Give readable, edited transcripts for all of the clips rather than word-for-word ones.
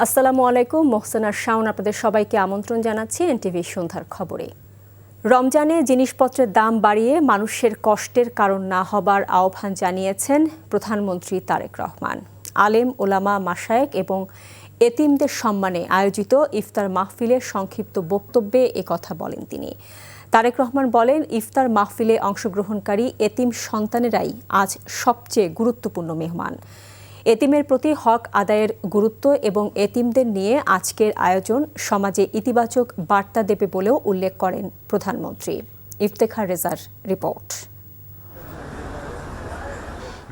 আসসালামু আলাইকুম, মোহসেনা শাওন আপনাদের সবাইকে আমন্ত্রণ জানাচ্ছি এনটিভি সন্ধ্যার খবরে। রমজানে জিনিসপত্রের দাম বাড়িয়ে মানুষের কষ্টের কারণ না হবার আহ্বান জানিয়েছেন প্রধানমন্ত্রী তারেক রহমান। আলেম ওলামা মাশায়েখ এবং এতিমদের সম্মানে আয়োজিত ইফতার মাহফিলের সংক্ষিপ্ত বক্তব্যে একথা বলেন তিনি। তারেক রহমান বলেন, ইফতার মাহফিলে অংশগ্রহণকারী এতিম সন্তানেরাই আজ সবচেয়ে গুরুত্বপূর্ণ মেহমান। এতিমের প্রতি হক আদায়ের গুরুত্ব এবং এতিমদের নিয়ে আজকের আয়োজন সমাজে ইতিবাচক বার্তা দেবে বলেও উল্লেখ করেন প্রধানমন্ত্রী। ইফতেখার রেজার রিপোর্ট।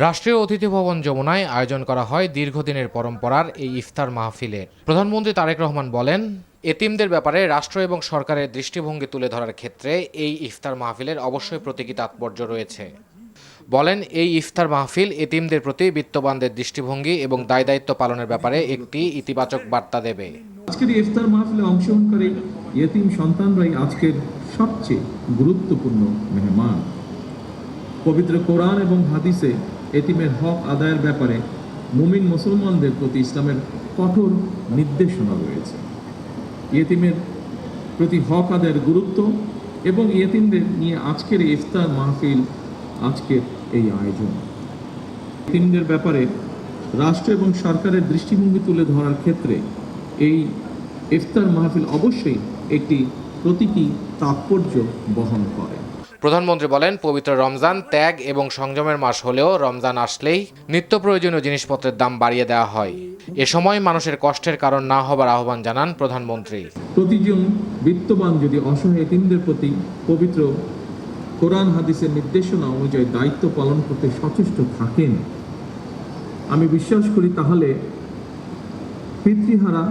রাষ্ট্রীয় অতিথি ভবন যমুনায় আয়োজন করা হয় দীর্ঘদিনের পরম্পরার এই ইফতার মাহফিলে। প্রধানমন্ত্রী তারেক রহমান বলেন, এতিমদের ব্যাপারে রাষ্ট্র এবং সরকারের দৃষ্টিভঙ্গি তুলে ধরার ক্ষেত্রে এই ইফতার মাহফিলের অবশ্যই প্রতীকী তাৎপর্য রয়েছে। বলেন, এই ইফতার মাহফিল এতিমদের প্রতি বিত্তবানদের দৃষ্টিভঙ্গি এবং দায় দায়িত্ব পালনের ব্যাপারে একটি ইতিবাচক বার্তা দেবে। আজকের ইফতার মাহফিলে অংশগ্রহণকারী এতিম সন্তানরাই আজকের সবচেয়ে গুরুত্বপূর্ণ মেহমান। পবিত্র কোরআন এবং হাদিসে এতিমের হক আদায়ের ব্যাপারে মুমিন মুসলমানদের প্রতি ইসলামের কঠোর নির্দেশনা রয়েছে। এতিমের প্রতি হক আদায়ের গুরুত্ব এবং এতিমদের নিয়ে আজকের ইফতার মাহফিল, আজকের এই আয়োজন এতিমদের ব্যাপারে রাষ্ট্র এবং সরকারের দৃষ্টিভঙ্গি তুলে ধরার ক্ষেত্রে এই ইফতার মাহফিল অবশ্যই একটি প্রতীকী তাৎপর্য বহন করে। প্রধানমন্ত্রী বলেন, পবিত্র রমজান ত্যাগ এবং সংযমের মাস হলেও রমজান আসলেই নিত্য প্রয়োজনীয় জিনিসপত্রের দাম বাড়িয়ে দেওয়া হয়। এ সময় মানুষের কষ্টের কারণ না হবার আহ্বান জানান প্রধানমন্ত্রী। প্রতিজন বিত্তবান যদি অসহায় এতিমদের প্রতি পবিত্র কোরআন হাদিসের নির্দেশনা অনুযায়ী দায়িত্ব পালন করতে সচেষ্ট থাকেন, আমি বিশ্বাস করি তাহলে পিতৃহারা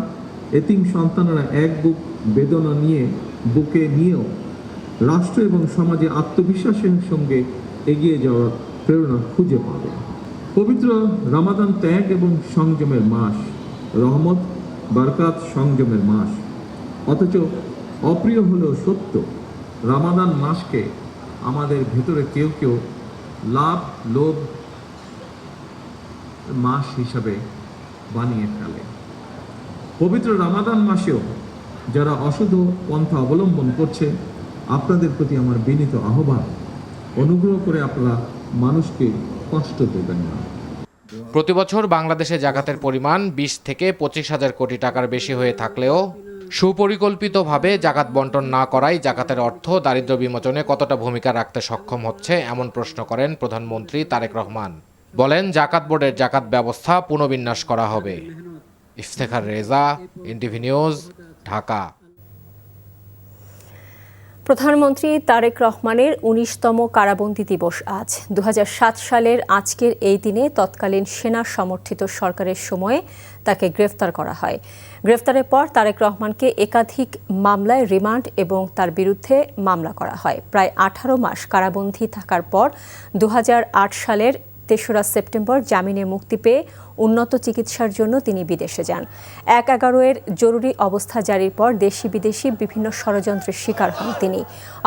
এতিম সন্তানেরা এক বুক বেদনা নিয়ে বুকে নিয়েও রাষ্ট্র এবং সমাজে আত্মবিশ্বাসের সঙ্গে এগিয়ে যাওয়ার প্রেরণা খুঁজে পাবে। পবিত্র রমাদান ত্যাগ এবং সংযমের মাস, রহমত বারকাত সংযমের মাস। অথচ অপ্রিয় হলেও সত্য, রমাদান মাসকে আমাদের ভেতরে কেউ কেউ লাভ লোভ মাস হিসাবে বানিয়ে ফেলে। পবিত্র রমাদান মাসেও যারা অশুদ্ধ পন্থা অবলম্বন করছে, আপনাদের প্রতি আমার বিনীত আহ্বান, অনুগ্রহ করে আপনারা মানুষকে কষ্ট দেবেন না। প্রতি বছর বাংলাদেশে জাকাতের পরিমাণ 20 থেকে 25 হাজার কোটি টাকার বেশি হয়ে থাকলেও সুপরিকল্পিতভাবে জাকাত বন্টন না করাই জাকাতের অর্থ দারিদ্র্য বিমোচনে কতটা ভূমিকা রাখতে সক্ষম হচ্ছে, এমন প্রশ্ন করেন প্রধানমন্ত্রী তারেক রহমান। বলেন, জাকাত বোর্ডের জাকাত ব্যবস্থা পুনর্বিন্যাস করা হবে। Iftekhar Reza, NTV news, Dhaka. প্রধানমন্ত্রী তারেক রহমানের 19তম কারাবন্দী দিবস আজ। 2007 সালের আজকের এই দিনে তৎকালীন সেনা সমর্থিত সরকারের সময়ে তাকে গ্রেফতার করা হয়। গ্রেফতারের পর তারেক রহমানকে একাধিক মামলায় রিমান্ড এবং তার বিরুদ্ধে মামলা করা হয়। প্রায় 18 মাস কারাবন্দী থাকার পর 2008 সালের 3রা সেপ্টেম্বর জামিনে মুক্তি পেয়ে উন্নত চিকিৎসার জন্য তিনি বিদেশে যান। 1/11-এর জরুরি অবস্থা জারির পর দেশি বিদেশি বিভিন্ন ষড়যন্ত্রের শিকার হন তিনি।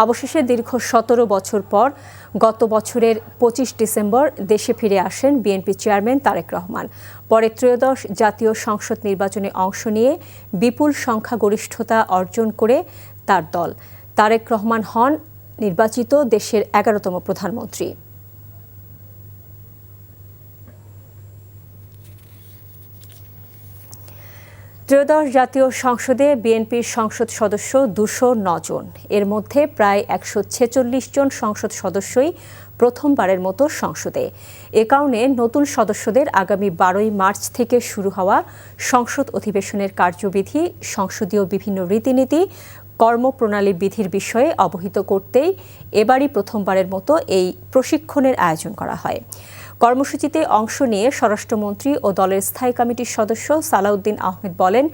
অবশেষে দীর্ঘ 17 বছর পর গত বছরের 25 ডিসেম্বর দেশে ফিরে আসেন বিএনপি চেয়ারম্যান তারেক রহমান। পরে ত্রয়োদশ জাতীয় সংসদ নির্বাচনে অংশ নিয়ে বিপুল সংখ্যাগরিষ্ঠতা অর্জন করে তার দল। তারেক রহমান হন নির্বাচিত দেশের 11তম প্রধানমন্ত্রী। ত্রয়োদশ জাতীয় সংসদে বিএনপির সংসদ সদস্য 209 জন। এর মধ্যে প্রায় 146 জন সংসদ সদস্যই প্রথমবারের মতো সংসদে। এ কারণে নতুন সদস্যদের আগামী 12ই মার্চ থেকে শুরু হওয়া সংসদ অধিবেশনের কার্যবিধি, সংসদীয় বিভিন্ন রীতিনীতি, কর্মপ্রণালী বিধির বিষয়ে অবহিত করতেই এবারই প্রথমবারের মতো এই প্রশিক্ষণের আয়োজন করা হয়। কর্মসূচিতে অংশ নিয়ে স্বরাষ্ট্রমন্ত্রী ও দলের স্থায়ী কমিটির সদস্য সালাউদ্দিন আহমেদ বলেন,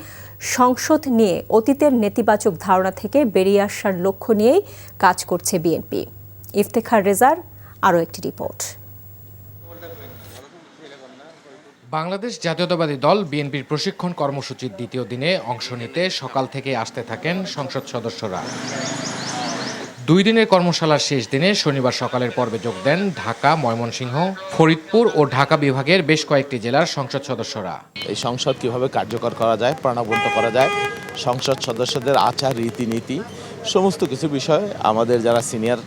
সংসদ নিয়ে অতীতের নেতিবাচক ধারণা থেকে বেরিয়ে আসার লক্ষ্য নিয়েই কাজ করছে বিএনপি। ইফতেখার রেজার আরও একটি রিপোর্ট। বাংলাদেশ জাতীয়তাবাদী দল বিএনপির প্রশিক্ষণ কর্মসূচির দ্বিতীয় দিনে অংশ নিতে সকাল থেকে আসতে থাকেন সংসদ সদস্যরা। 2 দিনের কর্মশালার শেষ দিনে শনিবার সকালের পর্বে যোগ দেন ঢাকা, ময়মনসিংহ, ফরিদপুর ও ঢাকা বিভাগের বেশ কয়েকটি জেলার সংসদ সদস্যরা। এই সংসদ কিভাবে কার্যকর করা যায়, প্রাণবন্ত করা যায়, সংসদ সদস্যদের আচার রীতিনীতি সমস্ত কিছু বিষয় আমাদের যারা সিনিয়র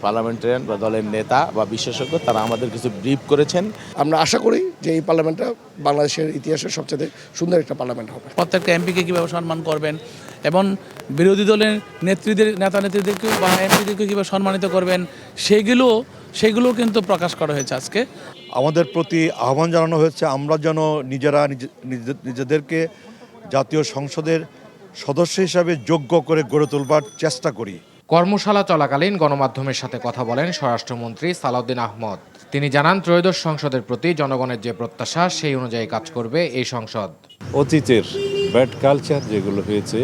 পার্লামেন্টারিয়ান বা দলের নেতা বা বিশেষজ্ঞ তারা আমাদের কিছু ব্রিফ করেছেন। আমরা আশা করি যে এই পার্লামেন্টটা বাংলাদেশের ইতিহাসের সবচেয়ে সুন্দর একটা পার্লামেন্ট হবে। প্রত্যেকটা এমপিকে কীভাবে সম্মান করবেন এবং বিরোধী দলের নেতা নেত্রীদেরকে বা এমপিদেরকে কীভাবে সম্মানিত করবেন সেগুলো কিন্তু প্রকাশ করা হয়েছে আজকে। আমাদের প্রতি আহ্বান জানানো হয়েছে আমরা যেন নিজেদেরকে জাতীয় সংসদের সদস্য হিসাবে যোগ্য করে গড়ে তোলবার চেষ্টা করি। কর্মশালা চলাকালীন গণমাধ্যমের সাথে কথা বলেন স্বরাষ্ট্রমন্ত্রী সালাউদ্দিন আহমদ। তিনি জানান, ত্রয়োদশ সংসদের প্রতি জনগণের যে প্রত্যাশা সেই অনুযায়ী কাজ করবে এই সংসদ। অতীতের ব্যাড কালচার যেগুলো হয়েছে,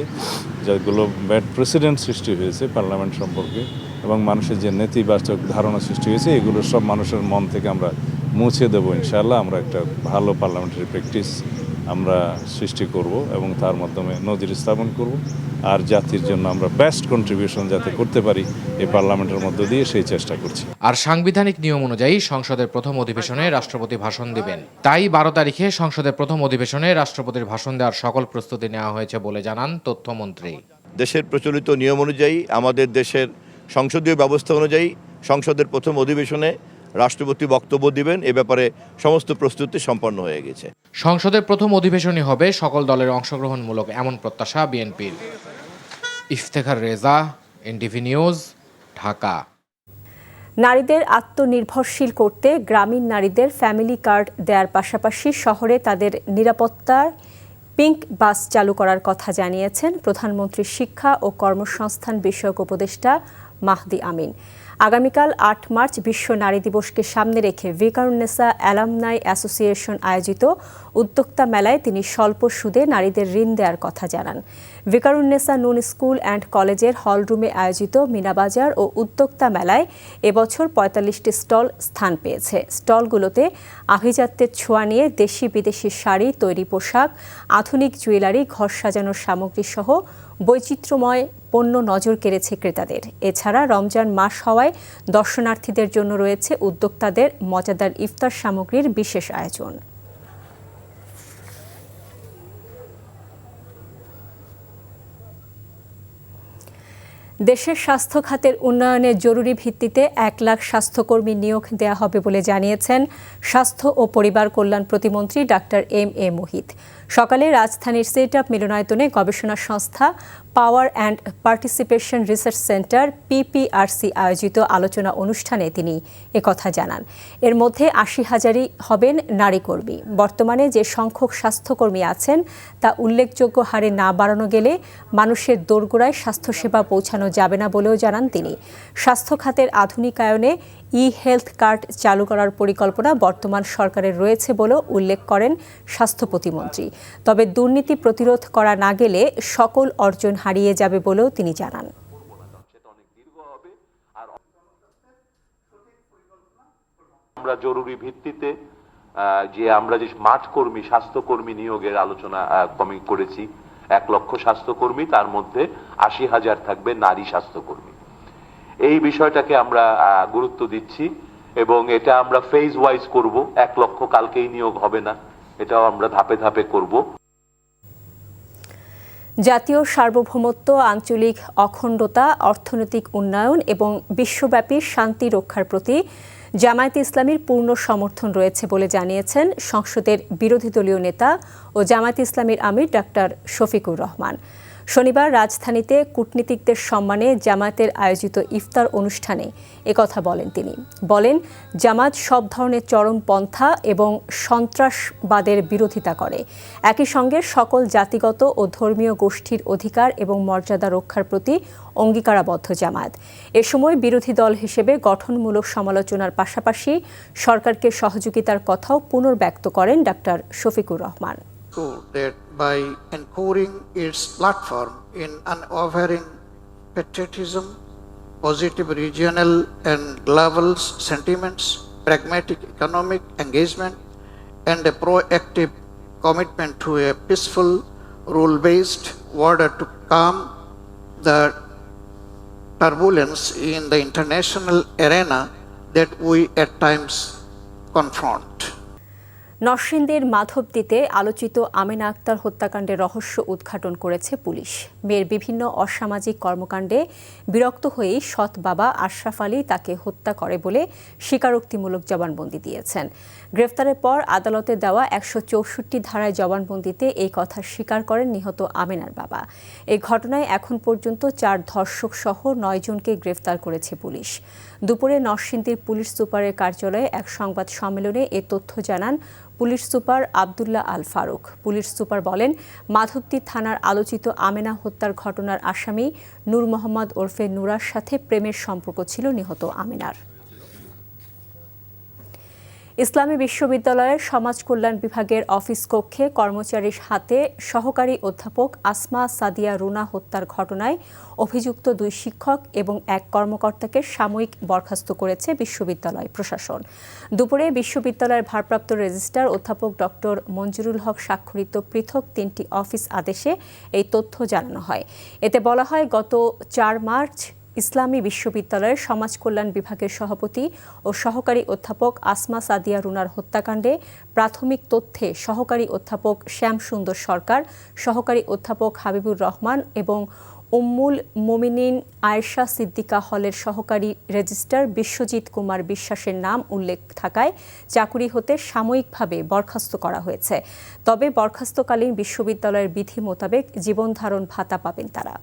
যেগুলো ব্যাড প্রেসিডেন্ট সৃষ্টি হয়েছে পার্লামেন্ট সম্পর্কে এবং মানুষের যে নেতিবাচক ধারণা সৃষ্টি হয়েছে, এগুলো সব মানুষের মন থেকে আমরা মুছে দেবো ইনশাআল্লাহ। আমরা একটা ভালো পার্লামেন্টারি প্র্যাকটিস আমরা সৃষ্টি করব এবং তার মাধ্যমে নজির স্থাপন করব আর জাতির জন্য আমরা বেস্ট কন্ট্রিবিউশন যাতে করতে পারি এই পার্লামেন্টের মধ্য দিয়ে সেই চেষ্টা করছি। আর সাংবিধানিক নিয়ম অনুযায়ী সংসদের প্রথম অধিবেশনে রাষ্ট্রপতি ভাষণ দিবেন। তাই 12 তারিখে সংসদের প্রথম অধিবেশনে রাষ্ট্রপতির ভাষণ দেওয়ার সকল প্রস্তুতি নেওয়া হয়েছে বলে জানান তথ্যমন্ত্রী। দেশের প্রচলিত নিয়ম অনুযায়ী আমাদের দেশের সংসদীয় ব্যবস্থা অনুযায়ী সংসদের প্রথম অধিবেশনে রাষ্ট্রপতি বক্তব্য দিবেন। এ ব্যাপারে সমস্ত প্রস্তুতি সম্পন্ন হয়ে গেছে। সংসদের প্রথম অধিবেশনই হবে সকল দলের অংশগ্রহণমূলক, এমন প্রত্যাশা বিএনপির। Iftekhar Reza, NTV news, Dhaka. নারীদের আত্মনির্ভরশীল করতে গ্রামীণ নারীদের ফ্যামিলি কার্ড দেওয়ার পাশাপাশি শহরে তাদের নিরাপত্তার পিঙ্ক বাস চালু করার কথা জানিয়েছেন প্রধানমন্ত্রীর শিক্ষা ও কর্মসংস্থান বিষয়ক উপদেষ্টা মাহদি আমিন। আগামীকাল 8 মার্চ বিশ্ব নারী দিবসকে সামনে রেখে ভিকারুন্নেসা অ্যালামনাই অ্যাসোসিয়েশন আয়োজিত উদ্যোক্তা মেলায় তিনি স্বল্প সুদে নারীদের ঋণ দেওয়ার কথা জানান। ভিকারুন্নেসা নুন স্কুল অ্যান্ড কলেজের হলরুমে আয়োজিত মিনাবাজার ও উদ্যোক্তা মেলায় এবছর 45টি স্টল স্থান পেয়েছে। স্টলগুলোতে আভিজাত্যের ছোঁয়া নিয়ে দেশি বিদেশি শাড়ি, তৈরি পোশাক, আধুনিক জুয়েলারি, ঘর সাজানোর সামগ্রী সহ বৈচিত্র্যময় পণ্য নজর কেড়েছে ক্রেতাদের। এছাড়া রমজান মাস হওয়ায় দর্শনার্থীদের জন্য রয়েছে উদ্যোক্তাদের মজাদার ইফতার সামগ্রীর বিশেষ আয়োজন। দেশের স্বাস্থ্য খাতের উন্নয়নে জরুরি ভিত্তিতে 1 লাখ স্বাস্থ্যকর্মী নিয়োগ দেওয়া হবে বলে জানিয়েছেন স্বাস্থ্য ও পরিবার কল্যাণ প্রতিমন্ত্রী ডাক্তার এম.এ. মুহিত। সকালে রাজধানীর সেটআপ মিলনায়তনে গবেষণা সংস্থা power and participation research centre PPRC আয়োজিত আলোচনা অনুষ্ঠানে তিনি একথা জানান। এর মধ্যে 80,000ই হবেন নারী কর্মী। বর্তমানে যে সংখ্যক স্বাস্থ্যকর্মী আছেন তা উল্লেখযোগ্য হারে না বাড়ানো গেলে মানুষের দোরগোড়ায় স্বাস্থ্যসেবা পৌঁছানো যাবে না বলেও জানান তিনি। স্বাস্থ্য খাতের আধুনিকায়নে ই-হেলথ কার্ড চালু করার পরিকল্পনা বর্তমান সরকারের রয়েছে বলেও উল্লেখ করেন স্বাস্থ্য প্রতিমন্ত্রী। তবে দুর্নীতি প্রতিরোধ করা না গেলে সকল অর্জন হারিয়ে যাবে বলেও তিনি জানান। আমরা জরুরি ভিত্তিতে আমরা যে মাঠ কর্মী স্বাস্থ্যকর্মী নিয়োগের আলোচনা করেছি, 1 লক্ষ স্বাস্থ্যকর্মী, তার মধ্যে 80,000 থাকবে নারী স্বাস্থ্যকর্মী। এই বিষয়টাকে আমরা গুরুত্ব দিচ্ছি এবং এটা আমরা ফেজ ওয়াইজ করব। 1 লক্ষ কালকেই নিয়োগ হবে না, এটাও আমরা ধাপে ধাপে করব। জাতীয় সার্বভৌমত্ব, আঞ্চলিক অখণ্ডতা, অর্থনৈতিক উন্নয়ন এবং বিশ্বব্যাপী শান্তি রক্ষার প্রতি জামায়াতে ইসলামীর পূর্ণ সমর্থন রয়েছে বলে জানিয়েছেন সংসদের বিরোধী দলীয় নেতা ও জামায়াতে ইসলামীর আমির ডাক্তার শফিকুর রহমান। শনিবার রাজধানীতে কূটনীতিকদের সম্মানে জামায়াতের আয়োজিত ইফতার অনুষ্ঠানে একথা বলেন তিনি। বলেন, জামাত সব ধরনের চরমপন্থা এবং সন্ত্রাসবাদের বিরোধিতা করে। একই সঙ্গে সকল জাতিগত ও ধর্মীয় গোষ্ঠীর অধিকার এবং মর্যাদা রক্ষার প্রতি অঙ্গীকারাবদ্ধ জামায়াত। এ সময় বিরোধী দল হিসেবে গঠনমূলক সমালোচনার পাশাপাশি সরকারকে সহযোগিতার কথাও পুনর্ব্যক্ত করেন doctor Shafiqur Rahman. That by anchoring its platform in unwavering patriotism, positive regional and global sentiments, pragmatic economic engagement, and a proactive commitment to a peaceful, rule-based order to calm the turbulence in the international arena that we at times confront. নরসিংদীর মাধবদীতে আলোচিত আমেনা আক্তার হত্যাকাণ্ডের রহস্য উদ্ঘাটন করেছে police. মেয়ের বিভিন্ন অসামাজিক কর্মকাণ্ডে বিরক্ত হয়েই সৎ বাবা আশরাফ আলী তাকে হত্যা করে বলে স্বীকারোক্তিমূলক জবানবন্দি দিয়েছেন। গ্রেফতারের পর আদালতে দেওয়া 164 ধারায় জবানবন্দিতে এই কথা স্বীকার করেন নিহত আমেনার বাবা। এই ঘটনায় এখন পর্যন্ত 4 ধর্ষক সহ 9 জনকে গ্রেফতার করেছে পুলিশ। দুপুরে নরসিংদীর পুলিশ সুপারের কার্যালয়ে এক সংবাদ সম্মেলনে এ তথ্য জানান police super Abdullah Al Faruk. Police super বলেন, মাধবদী থানার আলোচিত আমেনা হত্যার ঘটনার আসামি নূর মোহাম্মদ ওরফে নুরার সাথে প্রেমের সম্পর্ক ছিল নিহত আমেনার। ইসলামী বিশ্ববিদ্যালয়ের সমাজ কল্যাণ বিভাগের অফিস কক্ষে কর্মচারীর হাতে সহকারী অধ্যাপক আসমা সাদিয়া রুনা হত্যার ঘটনায় অভিযুক্ত 2 শিক্ষক এবং 1 কর্মকর্তাকে সাময়িক বরখাস্ত করেছে বিশ্ববিদ্যালয় প্রশাসন। দুপুরে বিশ্ববিদ্যালয়ের ভারপ্রাপ্ত রেজিস্ট্রার অধ্যাপক ডক্টর মঞ্জুরুল হক স্বাক্ষরিত পৃথক 3টি অফিস আদেশে এই তথ্য জানানো হয়। এতে বলা হয়, গত 4 মার্চ ইসলামী বিশ্ববিদ্যালয়ের সমাজ কল্যাণ বিভাগের সভাপতি ও সহকারী অধ্যাপক আসমা সাদিয়া রুনার হত্যাকাণ্ডে প্রাথমিক তথ্যে সহকারী অধ্যাপক শ্যাম সুন্দর সরকার, সহকারী অধ্যাপক হাবিবুর রহমান এবং উম্মুল মোমিনিন আয়েশা সিদ্দিকা হলের সহকারী রেজিস্ট্রার বিশ্বজিৎ কুমার বিশ্বাসের নাম উল্লেখ থাকায় চাকুরি হতে সাময়িকভাবে বরখাস্ত করা হয়েছে। তবে বরখাস্তকালীন বিশ্ববিদ্যালয়ের বিধি মোতাবেক জীবনধারণ ভাতা পাবেন তারা।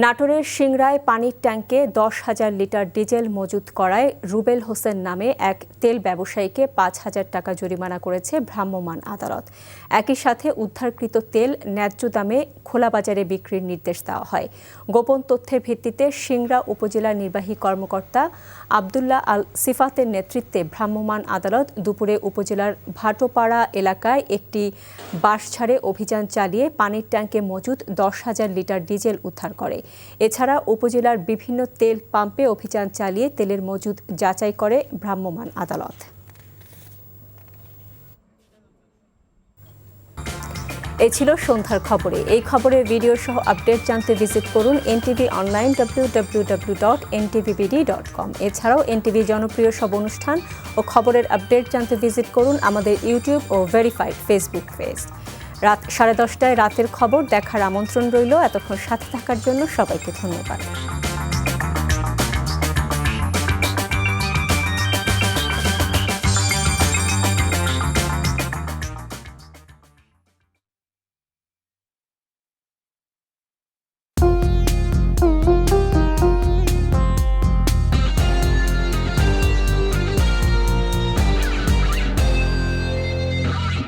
নাটোরের সিংড়ায় পানির ট্যাঙ্কে 10,000 লিটার ডিজেল মজুত করায় রুবেল হোসেন নামে এক তেল ব্যবসায়ীকে 5,000 টাকা জরিমানা করেছে ভ্রাম্যমাণ আদালত। একই সাথে উদ্ধারকৃত তেল ন্যায্য দামে খোলা বাজারে বিক্রির নির্দেশ দেওয়া হয়। গোপন তথ্যের ভিত্তিতে সিংড়া উপজেলা নির্বাহী কর্মকর্তা আব্দুল্লাহ আল সিফাতের নেতৃত্বে ভ্রাম্যমাণ আদালত দুপুরে উপজেলার ভাটোপাড়া এলাকায় একটি বাঁশঝাড়ে অভিযান চালিয়ে পানির ট্যাঙ্কে মজুত 10,000 লিটার ডিজেল উদ্ধার করে। এছাড়া উপজেলার বিভিন্ন তেল পাম্পে অভিযান চালিয়ে তেলের মজুদ যাচাই করে ভ্রাম্যমাণ আদালত। এই ছিল সন্ধ্যার খবরে। এই খবরের ভিডিও সহ আপডেট জানতে ভিজিট করুন এনটিভি অনলাইন www.ntvbd.com। এছাড়াও এনটিভি জনপ্রিয় সব অনুষ্ঠান ও খবরের আপডেট জানতে ভিজিট করুন আমাদের ইউটিউব ও ভেরিফাইড ফেসবুক পেজ। রাত 10:30টায় রাতের খবর দেখার আমন্ত্রণ রইল। এতক্ষণ সাথে থাকার জন্য সবাইকে ধন্যবাদ।